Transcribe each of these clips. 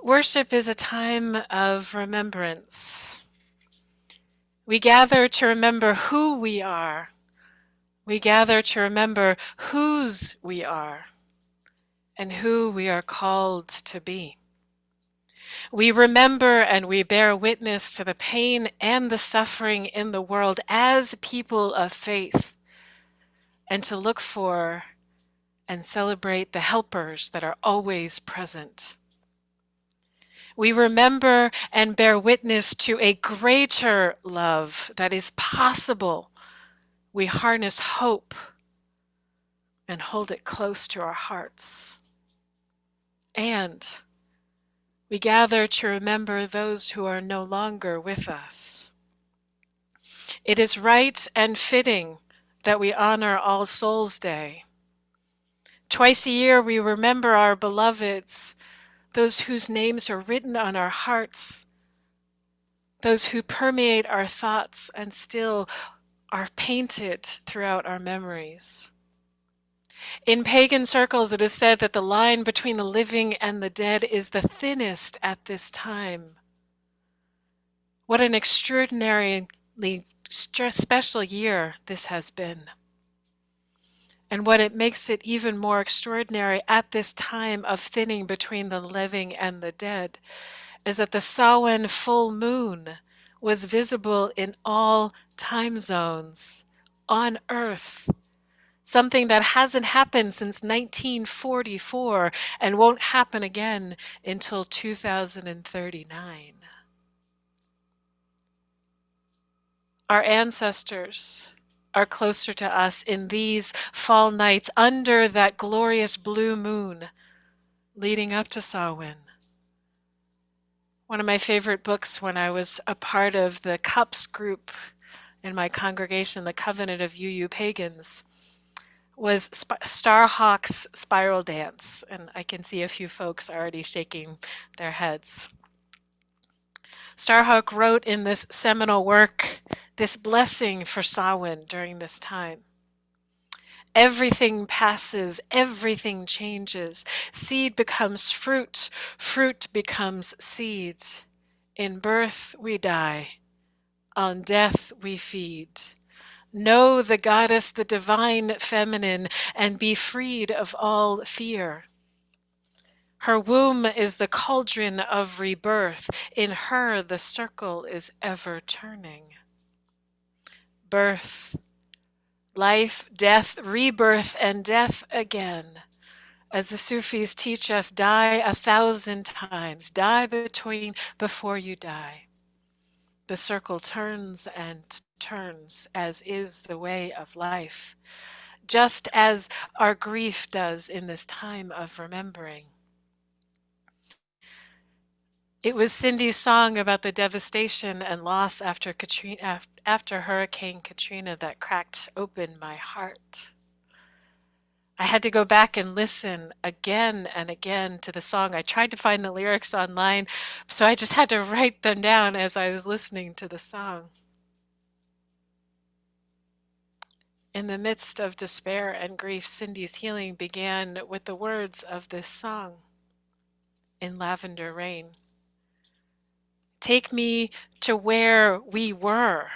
Worship is a time of remembrance. We gather to remember who we are. We gather to remember whose we are and who we are called to be. We remember and we bear witness to the pain and the suffering in the world as people of faith, and to look for and celebrate the helpers that are always present. We remember and bear witness to a greater love that is possible. We harness hope and hold it close to our hearts. And we gather to remember those who are no longer with us. It is right and fitting that we honor All Souls Day. Twice a year we remember our beloveds, those whose names are written on our hearts, those who permeate our thoughts and still are painted throughout our memories. In pagan circles, it is said that the line between the living and the dead is the thinnest at this time. What an extraordinarily special year this has been. And what it makes it even more extraordinary at this time of thinning between the living and the dead is that the Samhain full moon was visible in all time zones on Earth. Something that hasn't happened since 1944 and won't happen again until 2039. Our ancestors are closer to us in these fall nights under that glorious blue moon leading up to Samhain. One of my favorite books when I was a part of the Cups group in my congregation, the Covenant of UU Pagans, was Starhawk's Spiral Dance, and I can see a few folks already shaking their heads. Starhawk wrote in this seminal work this blessing for Samhain during this time. Everything passes, everything changes. Seed becomes fruit, fruit becomes seed. In birth we die, on death we feed. Know the goddess, the divine feminine, and be freed of all fear. Her womb is the cauldron of rebirth. In her the circle is ever turning. Birth, life, death, rebirth, and death again. As the Sufis teach us, die 1,000 times. Die before you die. The circle turns and turns, as is the way of life, just as our grief does in this time of remembering. It was Cindy's song about the devastation and loss after Hurricane Katrina that cracked open my heart. I had to go back and listen again and again to the song. I tried to find the lyrics online, so I just had to write them down as I was listening to the song. In the midst of despair and grief, Cindy's healing began with the words of this song, In Lavender Rain. Take me to where we were,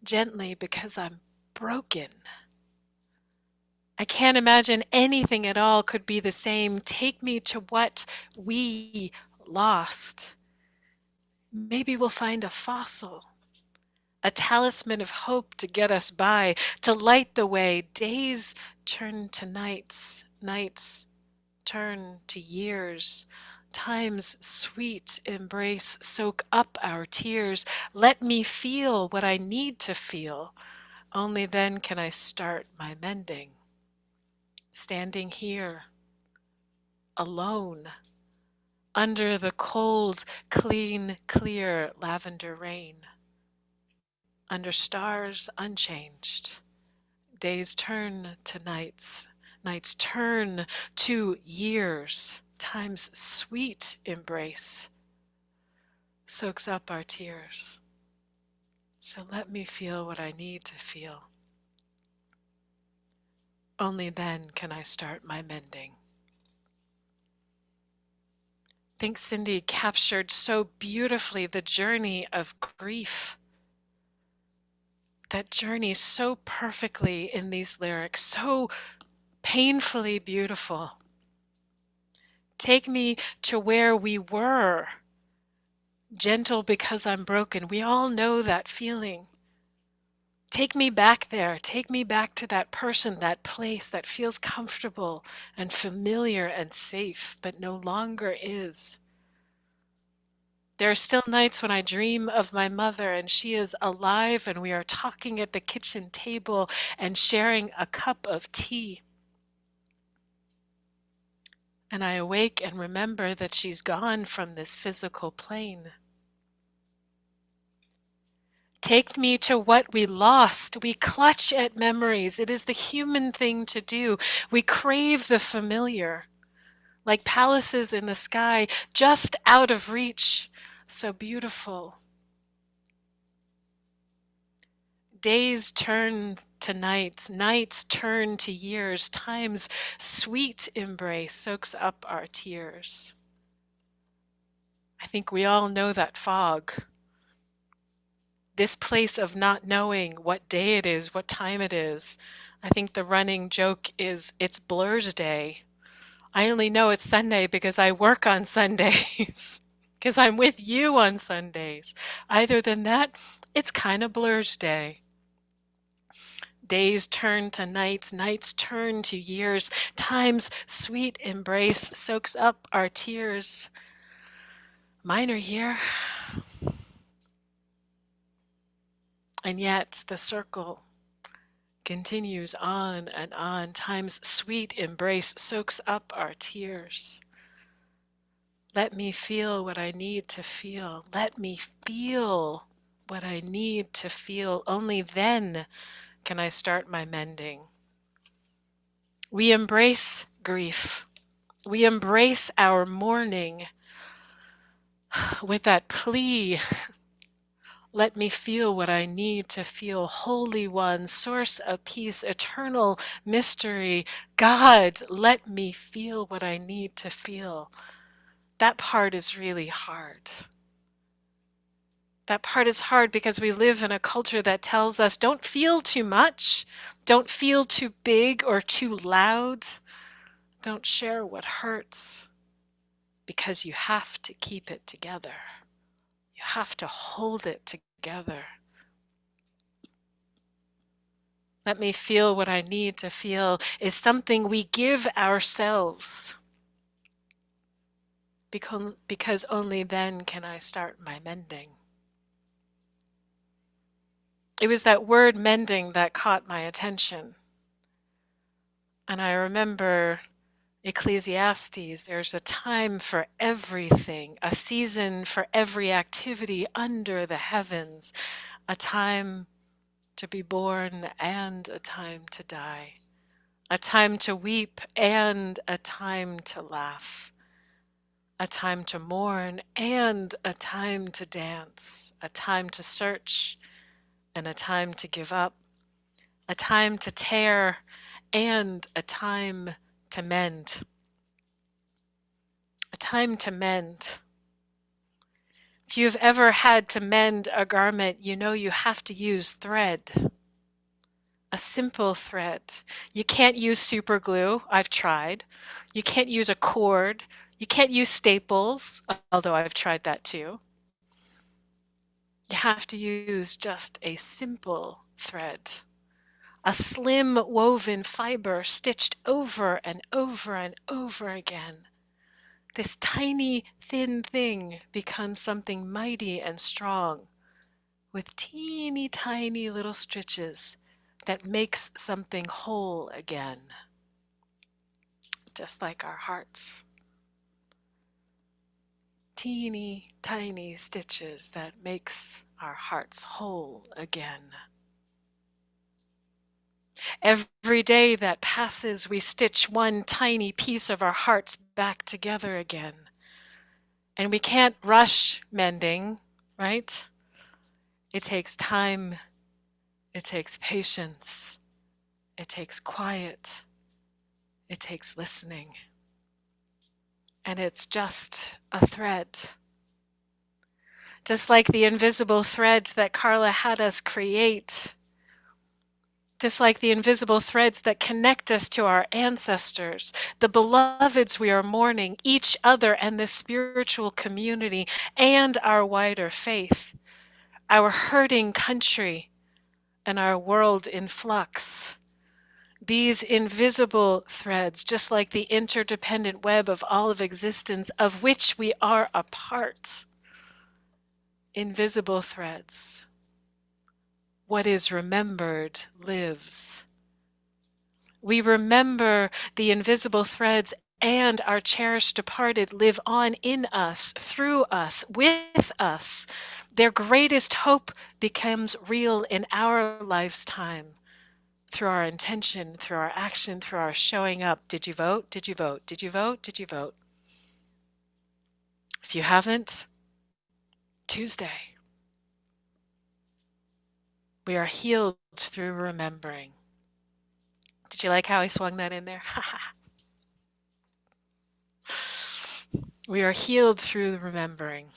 gently, because I'm broken. I can't imagine anything at all could be the same. Take me to what we lost. Maybe we'll find a fossil, a talisman of hope to get us by, to light the way. Days turn to nights, nights turn to years. Time's sweet embrace soak up our tears. Let me feel what I need to feel. Only then can I start my mending. Standing here, alone, under the cold, clean, clear lavender rain. Under stars unchanged, days turn to nights, nights turn to years. Time's sweet embrace soaks up our tears. So let me feel what I need to feel. Only then can I start my mending. I think Cindy captured so beautifully the journey of grief. That journey so perfectly in these lyrics, so painfully beautiful. Take me to where we were, gentle because I'm broken. We all know that feeling. Take me back there. Take me back to that person, that place that feels comfortable and familiar and safe, but no longer is. There are still nights when I dream of my mother and she is alive and we are talking at the kitchen table and sharing a cup of tea. And I awake and remember that she's gone from this physical plane. Take me to what we lost. We clutch at memories. It is the human thing to do. We crave the familiar, like palaces in the sky, just out of reach. So beautiful. Days turn to nights, nights turn to years. Time's sweet embrace soaks up our tears. I think we all know that fog. This place of not knowing what day it is, what time it is. I think the running joke is it's Blur's Day. I only know it's Sunday because I work on Sundays, because I'm with you on Sundays. Other than that, it's kind of Blur's Day. Days turn to nights, nights turn to years. Time's sweet embrace soaks up our tears. Mine are here. And yet the circle continues on and on. Time's sweet embrace soaks up our tears. Let me feel what I need to feel. Let me feel what I need to feel. Only then can I start my mending. We embrace grief. We embrace our mourning with that plea. Let me feel what I need to feel. Holy One, source of peace, eternal mystery, God, let me feel what I need to feel. That part is really hard. That part is hard because we live in a culture that tells us don't feel too much, don't feel too big or too loud, don't share what hurts, because you have to keep it together. You have to hold it together. Let me feel what I need to feel is something we give ourselves, because only then can I start my mending. It was that word mending that caught my attention. And I remember Ecclesiastes, there's a time for everything, a season for every activity under the heavens, a time to be born and a time to die, a time to weep and a time to laugh, a time to mourn and a time to dance, a time to search and a time to give up, a time to tear and a time to mend. A time to mend. If you've ever had to mend a garment, you know you have to use thread. A simple thread. You can't use super glue. I've tried. You can't use a cord. You can't use staples, although I've tried that too. You have to use just a simple thread. A slim woven fiber stitched over and over and over again. This tiny, thin thing becomes something mighty and strong with teeny tiny little stitches that makes something whole again, just like our hearts. Teeny tiny stitches that makes our hearts whole again. Every day that passes, we stitch one tiny piece of our hearts back together again. And we can't rush mending, right? It takes time, it takes patience, it takes quiet, it takes listening. and it's just a thread. Just like the invisible thread that Carla had us create, just like the invisible threads that connect us to our ancestors, the beloveds we are mourning, each other and this spiritual community, and our wider faith, our hurting country, and our world in flux. These invisible threads, just like the interdependent web of all of existence, of which we are a part. Invisible threads. What is remembered lives. We remember the invisible threads, and our cherished departed live on in us, through us, with us. Their greatest hope becomes real in our lifetime. Through our intention, through our action, through our showing up. Did you vote? Did you vote? Did you vote? Did you vote? If you haven't, Tuesday. We are healed through remembering. Did you like how I swung that in there? We are healed through remembering.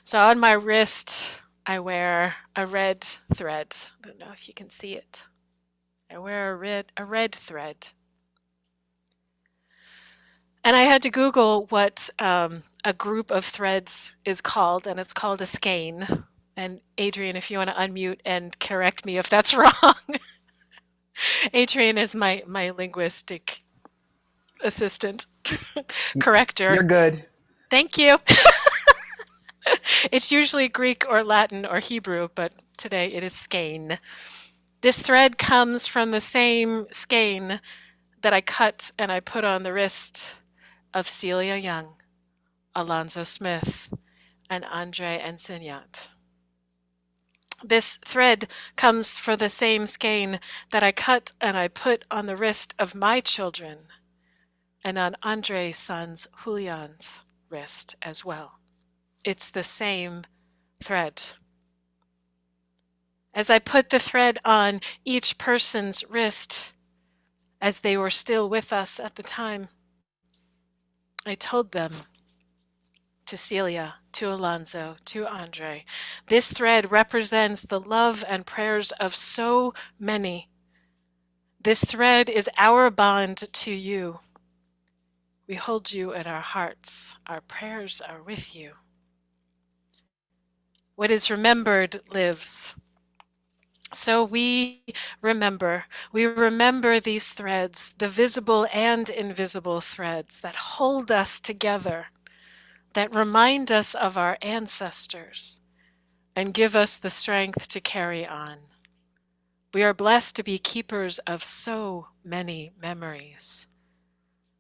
So on my wrist, I wear a red thread. I don't know if you can see it. I wear a red thread. And I had to Google what a group of threads is called, and it's called a skein. And Adrian, if you want to unmute and correct me if that's wrong. Adrian is my linguistic assistant, corrector. You're good. Thank you. It's usually Greek or Latin or Hebrew, but today it is skein. This thread comes from the same skein that I cut and I put on the wrist of Celia Young, Alonzo Smith, and Andre Ensignat. This thread comes from the same skein that I cut and I put on the wrist of my children and on Andre's son's Julian's wrist as well. It's the same thread. As I put the thread on each person's wrist, as they were still with us at the time, I told them, to Celia, to Alonzo, to Andre, this thread represents the love and prayers of so many. This thread is our bond to you. We hold you in our hearts. Our prayers are with you. What is remembered lives. So we remember these threads, the visible and invisible threads that hold us together, that remind us of our ancestors and give us the strength to carry on. We are blessed to be keepers of so many memories.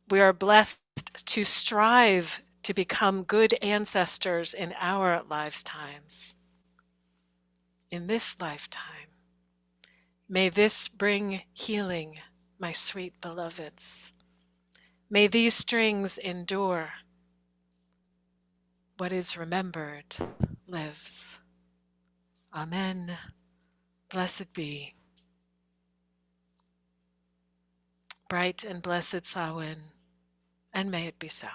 We are blessed to strive to become good ancestors in our lifetimes. In this lifetime, may this bring healing, my sweet beloveds. May these strings endure. What is remembered lives. Amen. Blessed be. Bright and blessed Samhain, and may it be so.